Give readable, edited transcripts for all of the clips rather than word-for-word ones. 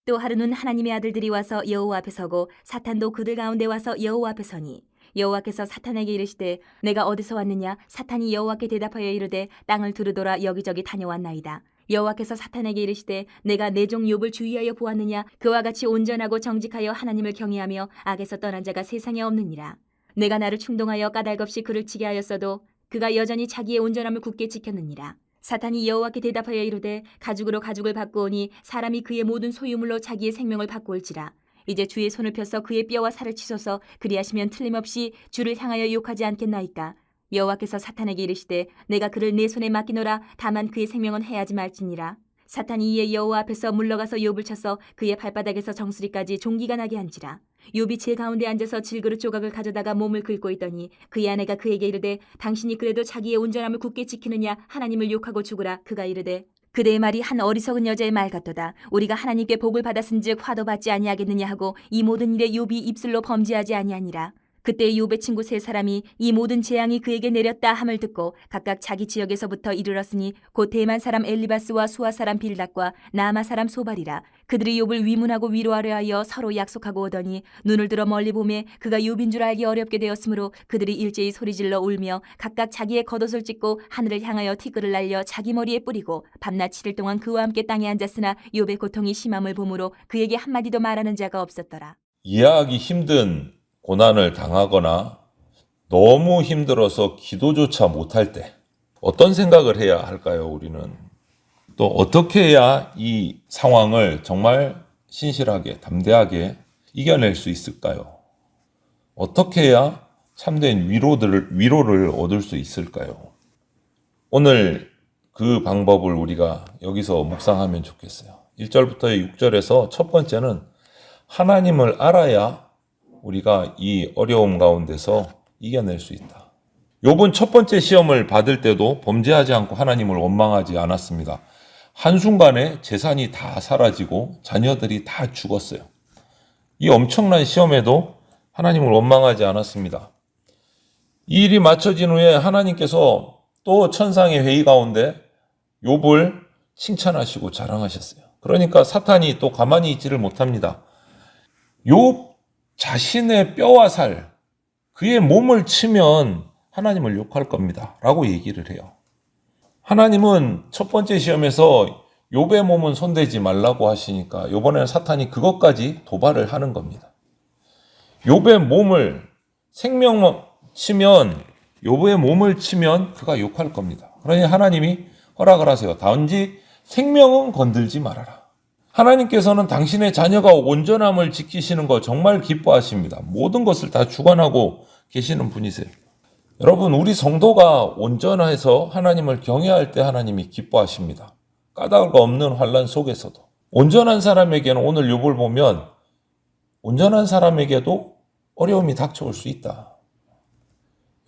또 하루는 하나님의 아들들이 와서 여호와 앞에 서고 사탄도 그들 가운데 와서 여호와 앞에 서니 여호와께서 사탄에게 이르시되 내가 어디서 왔느냐? 사탄이 여호와께 대답하여 이르되 땅을 두루돌아 여기저기 다녀왔나이다. 여호와께서 사탄에게 이르시되 내가 내 종 욥을 주의하여 보았느냐? 그와 같이 온전하고 정직하여 하나님을 경외하며 악에서 떠난 자가 세상에 없느니라. 내가 나를 충동하여 까닭없이 그를 치게 하였어도 그가 여전히 자기의 온전함을 굳게 지켰느니라. 사탄이 여호와께 대답하여 이르되 가죽으로 가죽을 바꾸오니 사람이 그의 모든 소유물로 자기의 생명을 바꾸올지라. 이제 주의 손을 펴서 그의 뼈와 살을 치소서. 그리하시면 틀림없이 주를 향하여 욕하지 않겠나이까. 여호와께서 사탄에게 이르시되 내가 그를 내 손에 맡기노라. 다만 그의 생명은 해하지 말지니라. 사탄이 이에 여호와 앞에서 물러가서 욥을 쳐서 그의 발바닥에서 정수리까지 종기가 나게 한지라. 욥이 제 가운데 앉아서 질그릇 조각을 가져다가 몸을 긁고 있더니 그의 아내가 그에게 이르되 당신이 그래도 자기의 온전함을 굳게 지키느냐? 하나님을 욕하고 죽으라. 그가 이르되 그대의 말이 한 어리석은 여자의 말 같도다. 우리가 하나님께 복을 받았은즉 화도 받지 아니하겠느냐 하고 이 모든 일에 욥이 입술로 범죄하지 아니하니라. 그때 욥의 친구 세 사람이 이 모든 재앙이 그에게 내렸다 함을 듣고 각각 자기 지역에서부터 이르렀으니 곧 대만 사람 엘리바스와 수아 사람 빌닷과 나아마 사람 소발이라. 그들이 욥을 위문하고 위로하려 하여 서로 약속하고 오더니 눈을 들어 멀리 보매 그가 욥인 줄 알기 어렵게 되었으므로 그들이 일제히 소리질러 울며 각각 자기의 겉옷을 찢고 하늘을 향하여 티끌을 날려 자기 머리에 뿌리고 밤낮 7일 동안 그와 함께 땅에 앉았으나 욥의 고통이 심함을 보므로 그에게 한마디도 말하는 자가 없었더라. 이해하기 힘든 고난을 당하거나 너무 힘들어서 기도조차 못할 때 어떤 생각을 해야 할까요? 우리는 또 어떻게 해야 이 상황을 정말 신실하게 담대하게 이겨낼 수 있을까요? 어떻게 해야 참된 위로를 얻을 수 있을까요? 오늘 그 방법을 우리가 여기서 묵상하면 좋겠어요. 1절부터 6절에서 첫 번째는 하나님을 알아야 우리가 이 어려움 가운데서 이겨낼 수 있다. 욥은 첫 번째 시험을 받을 때도 범죄하지 않고 하나님을 원망하지 않았습니다. 한순간에 재산이 다 사라지고 자녀들이 다 죽었어요. 이 엄청난 시험에도 하나님을 원망하지 않았습니다. 이 일이 마쳐진 후에 하나님께서 또 천상의 회의 가운데 욥을 칭찬하시고 자랑하셨어요. 그러니까 사탄이 또 가만히 있지를 못합니다. 욥 자신의 뼈와 살, 그의 몸을 치면 하나님을 욕할 겁니다. 라고 얘기를 해요. 하나님은 첫 번째 시험에서 욥의 몸은 손대지 말라고 하시니까 이번에는 사탄이 그것까지 도발을 하는 겁니다. 욥의 몸을 욥의 몸을 치면 그가 욕할 겁니다. 그러니 하나님이 허락을 하세요. 단지 생명은 건들지 말아라. 하나님께서는 당신의 자녀가 온전함을 지키시는 거 정말 기뻐하십니다. 모든 것을 다 주관하고 계시는 분이세요. 여러분, 우리 성도가 온전해서 하나님을 경외할 때 하나님이 기뻐하십니다. 까닭 없는 환난 속에서도. 온전한 사람에게는 오늘 욥을 보면 온전한 사람에게도 어려움이 닥쳐올 수 있다.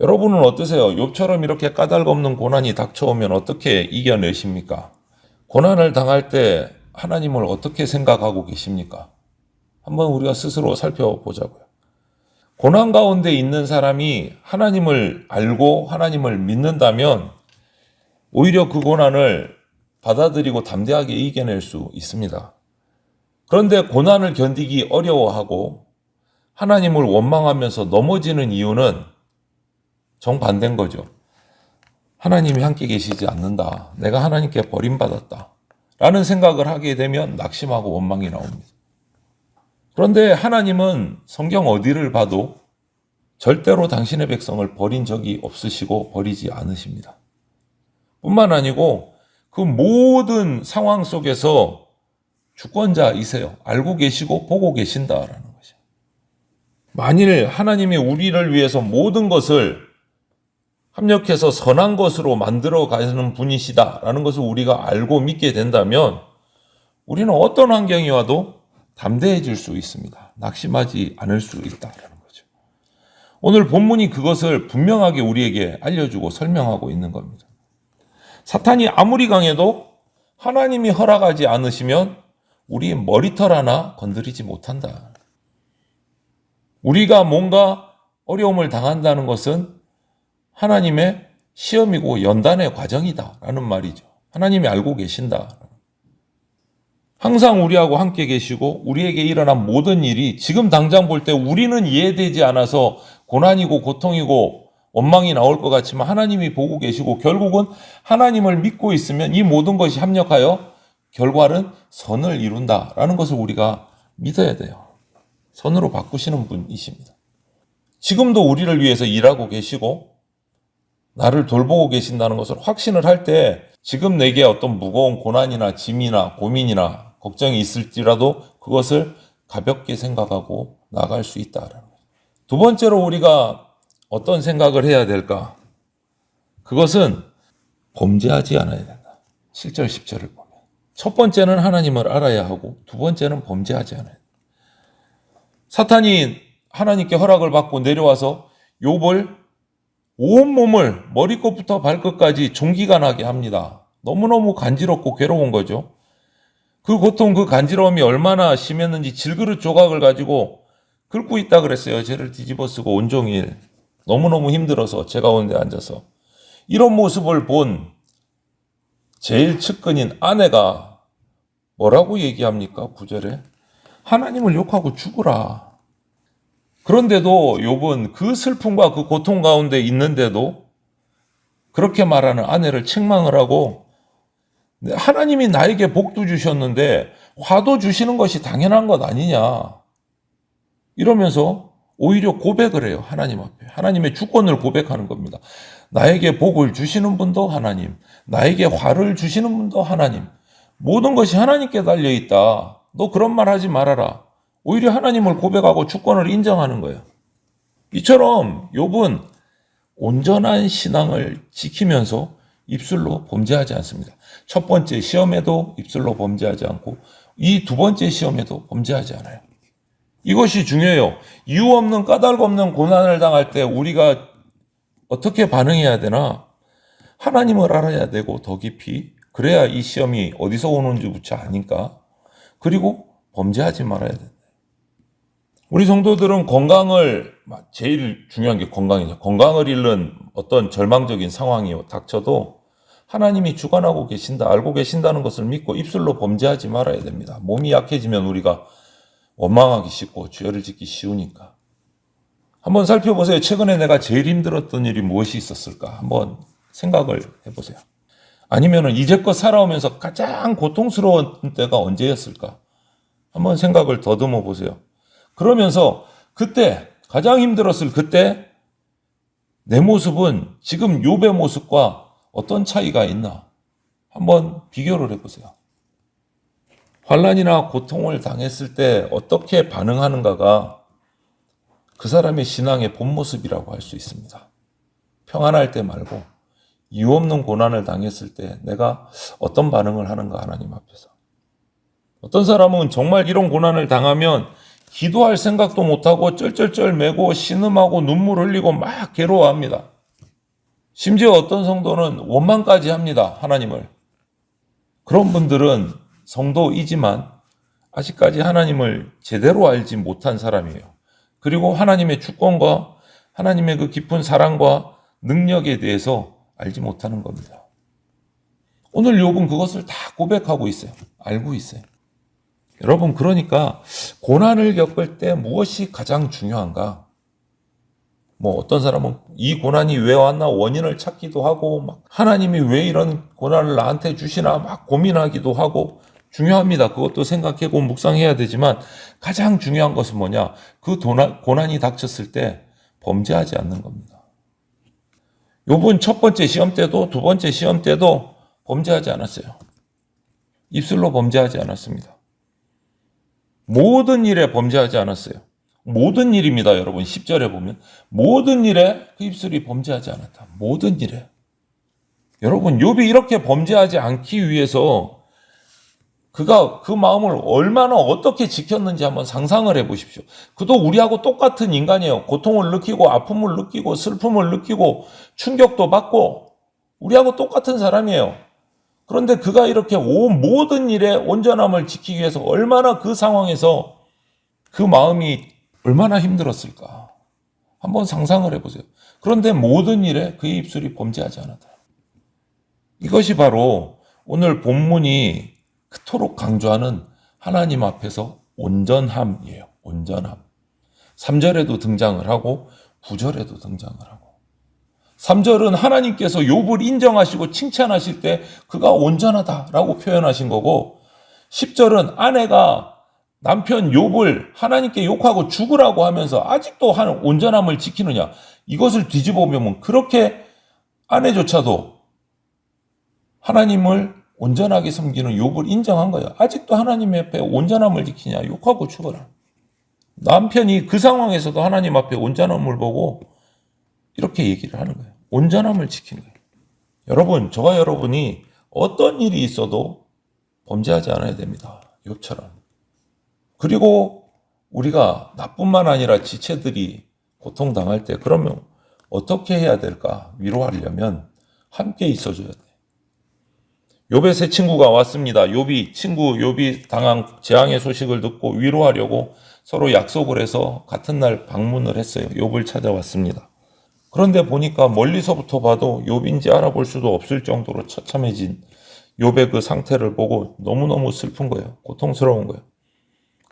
여러분은 어떠세요? 욥처럼 이렇게 까닭 없는 고난이 닥쳐오면 어떻게 이겨내십니까? 고난을 당할 때 하나님을 어떻게 생각하고 계십니까? 한번 우리가 스스로 살펴보자고요. 고난 가운데 있는 사람이 하나님을 알고 하나님을 믿는다면 오히려 그 고난을 받아들이고 담대하게 이겨낼 수 있습니다. 그런데 고난을 견디기 어려워하고 하나님을 원망하면서 넘어지는 이유는 정반대인 거죠. 하나님이 함께 계시지 않는다. 내가 하나님께 버림받았다. 라는 생각을 하게 되면 낙심하고 원망이 나옵니다. 그런데 하나님은 성경 어디를 봐도 절대로 당신의 백성을 버린 적이 없으시고 버리지 않으십니다. 뿐만 아니고 그 모든 상황 속에서 주권자이세요. 알고 계시고 보고 계신다라는 것이죠. 만일 하나님이 우리를 위해서 모든 것을 합력해서 선한 것으로 만들어가는 분이시다라는 것을 우리가 알고 믿게 된다면 우리는 어떤 환경이 와도 담대해질 수 있습니다. 낙심하지 않을 수 있다라는 거죠. 오늘 본문이 그것을 분명하게 우리에게 알려주고 설명하고 있는 겁니다. 사탄이 아무리 강해도 하나님이 허락하지 않으시면 우리 머리털 하나 건드리지 못한다. 우리가 뭔가 어려움을 당한다는 것은 하나님의 시험이고 연단의 과정이다 라는 말이죠. 하나님이 알고 계신다. 항상 우리하고 함께 계시고 우리에게 일어난 모든 일이 지금 당장 볼 때 우리는 이해되지 않아서 고난이고 고통이고 원망이 나올 것 같지만 하나님이 보고 계시고 결국은 하나님을 믿고 있으면 이 모든 것이 합력하여 결과는 선을 이룬다라는 것을 우리가 믿어야 돼요. 선으로 바꾸시는 분이십니다. 지금도 우리를 위해서 일하고 계시고 나를 돌보고 계신다는 것을 확신을 할 때 지금 내게 어떤 무거운 고난이나 짐이나 고민이나 걱정이 있을지라도 그것을 가볍게 생각하고 나갈 수 있다라는 거예요. 두 번째로 우리가 어떤 생각을 해야 될까? 그것은 범죄하지 않아야 된다. 7절 10절을 보면 첫 번째는 하나님을 알아야 하고 두 번째는 범죄하지 않아야 된다. 사탄이 하나님께 허락을 받고 내려와서 욥을 온몸을 머리끝부터 발끝까지 종기가 나게 합니다. 너무너무 간지럽고 괴로운 거죠. 그 고통, 그 간지러움이 얼마나 심했는지 질그릇 조각을 가지고 긁고 있다 그랬어요. 쟤를 뒤집어 쓰고 온종일. 너무너무 힘들어서 제 가운데 앉아서. 이런 모습을 본 제일 측근인 아내가 뭐라고 얘기합니까? 9절에. 하나님을 욕하고 죽으라. 그런데도 욥은 그 슬픔과 그 고통 가운데 있는데도 그렇게 말하는 아내를 책망을 하고 하나님이 나에게 복도 주셨는데 화도 주시는 것이 당연한 것 아니냐. 이러면서 오히려 고백을 해요. 하나님 앞에. 하나님의 주권을 고백하는 겁니다. 나에게 복을 주시는 분도 하나님, 나에게 화를 주시는 분도 하나님. 모든 것이 하나님께 달려있다. 너 그런 말 하지 말아라. 오히려 하나님을 고백하고 주권을 인정하는 거예요. 이처럼 욥은 온전한 신앙을 지키면서 입술로 범죄하지 않습니다. 첫 번째 시험에도 입술로 범죄하지 않고 이 두 번째 시험에도 범죄하지 않아요. 이것이 중요해요. 이유 없는 까닭 없는 고난을 당할 때 우리가 어떻게 반응해야 되나? 하나님을 알아야 되고 더 깊이 그래야 이 시험이 어디서 오는지부터 아니까. 그리고 범죄하지 말아야 된다. 우리 성도들은 건강을 제일 중요한 게 건강이죠. 건강을 잃는 어떤 절망적인 상황이 닥쳐도 하나님이 주관하고 계신다, 알고 계신다는 것을 믿고 입술로 범죄하지 말아야 됩니다. 몸이 약해지면 우리가 원망하기 쉽고 죄를 짓기 쉬우니까. 한번 살펴보세요. 최근에 내가 제일 힘들었던 일이 무엇이 있었을까? 한번 생각을 해보세요. 아니면 이제껏 살아오면서 가장 고통스러운 때가 언제였을까? 한번 생각을 더듬어 보세요. 그러면서 그때 가장 힘들었을 그때 내 모습은 지금 욥의 모습과 어떤 차이가 있나? 한번 비교를 해보세요. 환난이나 고통을 당했을 때 어떻게 반응하는가가 그 사람의 신앙의 본 모습이라고 할 수 있습니다. 평안할 때 말고 이유 없는 고난을 당했을 때 내가 어떤 반응을 하는가 하나님 앞에서. 어떤 사람은 정말 이런 고난을 당하면 기도할 생각도 못하고 쩔쩔쩔 매고 신음하고 눈물 흘리고 막 괴로워합니다. 심지어 어떤 성도는 원망까지 합니다. 하나님을. 그런 분들은 성도이지만 아직까지 하나님을 제대로 알지 못한 사람이에요. 그리고 하나님의 주권과 하나님의 그 깊은 사랑과 능력에 대해서 알지 못하는 겁니다. 오늘 욥은 그것을 다 고백하고 있어요. 알고 있어요. 여러분, 그러니까 고난을 겪을 때 무엇이 가장 중요한가? 어떤 사람은 이 고난이 왜 왔나 원인을 찾기도 하고 막 하나님이 왜 이런 고난을 나한테 주시나 막 고민하기도 하고 중요합니다. 그것도 생각하고 묵상해야 되지만 가장 중요한 것은 뭐냐? 그 고난이 닥쳤을 때 범죄하지 않는 겁니다. 욥은 첫 번째 시험 때도 두 번째 시험 때도 범죄하지 않았어요. 입술로 범죄하지 않았습니다. 모든 일에 범죄하지 않았어요. 모든 일입니다, 여러분. 10절에 보면 모든 일에 그 입술이 범죄하지 않았다. 모든 일에. 여러분, 욥이 이렇게 범죄하지 않기 위해서 그가 그 마음을 얼마나 어떻게 지켰는지 한번 상상을 해보십시오. 그도 우리하고 똑같은 인간이에요. 고통을 느끼고 아픔을 느끼고 슬픔을 느끼고 충격도 받고 우리하고 똑같은 사람이에요. 그런데 그가 이렇게 모든 일에 온전함을 지키기 위해서 얼마나 그 상황에서 그 마음이 얼마나 힘들었을까. 한번 상상을 해보세요. 그런데 모든 일에 그의 입술이 범죄하지 않았다. 이것이 바로 오늘 본문이 그토록 강조하는 하나님 앞에서 온전함이에요. 온전함. 3절에도 등장을 하고 9절에도 등장을 하고 3절은 하나님께서 욥을 인정하시고 칭찬하실 때 그가 온전하다라고 표현하신 거고 10절은 아내가 남편 욥을 하나님께 욕하고 죽으라고 하면서 아직도 온전함을 지키느냐 이것을 뒤집어 보면 그렇게 아내조차도 하나님을 온전하게 섬기는 욥을 인정한 거예요. 아직도 하나님 앞에 온전함을 지키냐 욕하고 죽어라. 남편이 그 상황에서도 하나님 앞에 온전함을 보고 이렇게 얘기를 하는 거예요. 온전함을 지키는 거예요. 여러분, 저와 여러분이 어떤 일이 있어도 범죄하지 않아야 됩니다. 욥처럼. 그리고 우리가 나뿐만 아니라 지체들이 고통당할 때 그러면 어떻게 해야 될까? 위로하려면 함께 있어줘야 돼. 욥의 세 친구가 왔습니다. 욥이 당한 재앙의 소식을 듣고 위로하려고 서로 약속을 해서 같은 날 방문을 했어요. 욥을 찾아왔습니다. 그런데 보니까 멀리서부터 봐도 욥인지 알아볼 수도 없을 정도로 처참해진 욥의 그 상태를 보고 너무너무 슬픈 거예요. 고통스러운 거예요.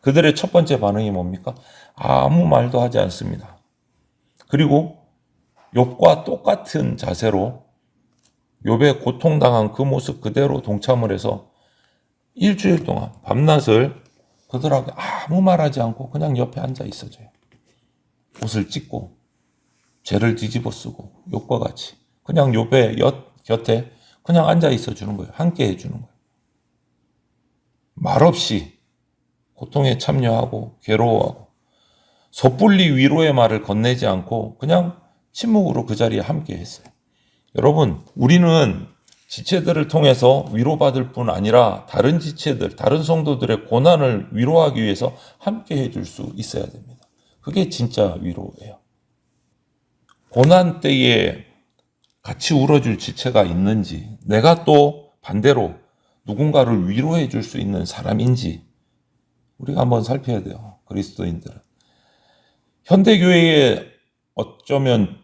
그들의 첫 번째 반응이 뭡니까? 아무 말도 하지 않습니다. 그리고 욥과 똑같은 자세로 욥의 고통당한 그 모습 그대로 동참을 해서 일주일 동안 밤낮을 그들하고 아무 말하지 않고 그냥 옆에 앉아 있어줘요. 옷을 찢고 죄를 뒤집어 쓰고 욥과 같이 그냥 욥의 곁에 그냥 앉아 있어 주는 거예요. 함께 해주는 거예요. 말없이 고통에 참여하고 괴로워하고 섣불리 위로의 말을 건네지 않고 그냥 침묵으로 그 자리에 함께 했어요. 여러분, 우리는 지체들을 통해서 위로받을 뿐 아니라 다른 지체들, 다른 성도들의 고난을 위로하기 위해서 함께 해줄 수 있어야 됩니다. 그게 진짜 위로예요. 고난 때에 같이 울어줄 지체가 있는지, 내가 또 반대로 누군가를 위로해 줄 수 있는 사람인지 우리가 한번 살펴야 돼요. 그리스도인들은. 현대교회에 어쩌면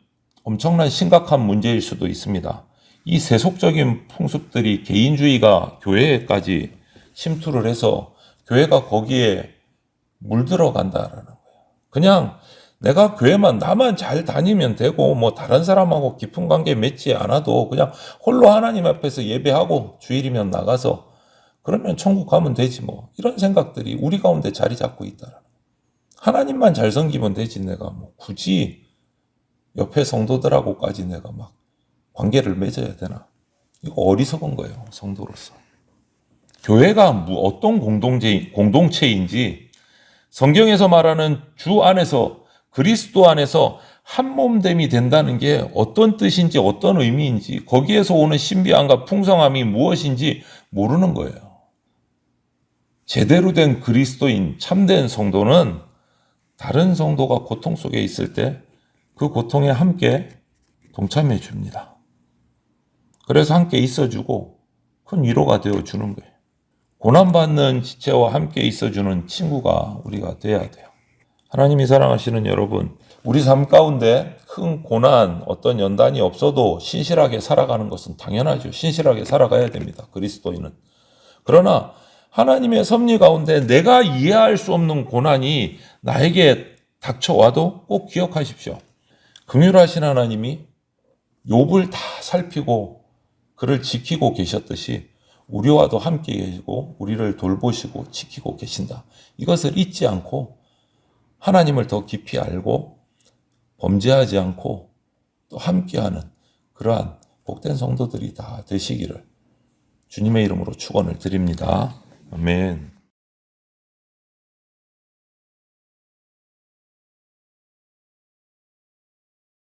엄청난 심각한 문제일 수도 있습니다. 이 세속적인 풍습들이 개인주의가 교회에까지 침투를 해서 교회가 거기에 물들어 간다라는 거예요. 그냥 내가 교회만 나만 잘 다니면 되고 뭐 다른 사람하고 깊은 관계 맺지 않아도 그냥 홀로 하나님 앞에서 예배하고 주일이면 나가서 그러면 천국 가면 되지 뭐 이런 생각들이 우리 가운데 자리 잡고 있다라는 거예요. 하나님만 잘 섬기면 되지 내가 뭐 굳이 옆에 성도들하고까지 내가 막 관계를 맺어야 되나? 이거 어리석은 거예요, 성도로서. 교회가 어떤 공동체인지 성경에서 말하는 주 안에서 그리스도 안에서 한 몸됨이 된다는 게 어떤 뜻인지 어떤 의미인지 거기에서 오는 신비함과 풍성함이 무엇인지 모르는 거예요. 제대로 된 그리스도인 참된 성도는 다른 성도가 고통 속에 있을 때 그 고통에 함께 동참해 줍니다. 그래서 함께 있어주고 큰 위로가 되어주는 거예요. 고난받는 지체와 함께 있어주는 친구가 우리가 돼야 돼요. 하나님이 사랑하시는 여러분, 우리 삶 가운데 큰 고난, 어떤 연단이 없어도 신실하게 살아가는 것은 당연하죠. 신실하게 살아가야 됩니다. 그리스도인은. 그러나 하나님의 섭리 가운데 내가 이해할 수 없는 고난이 나에게 닥쳐와도 꼭 기억하십시오. 긍휼하신 하나님이 욥을 다 살피고 그를 지키고 계셨듯이 우리와도 함께 계시고 우리를 돌보시고 지키고 계신다. 이것을 잊지 않고 하나님을 더 깊이 알고 범죄하지 않고 또 함께하는 그러한 복된 성도들이 다 되시기를 주님의 이름으로 축원을 드립니다. 아멘.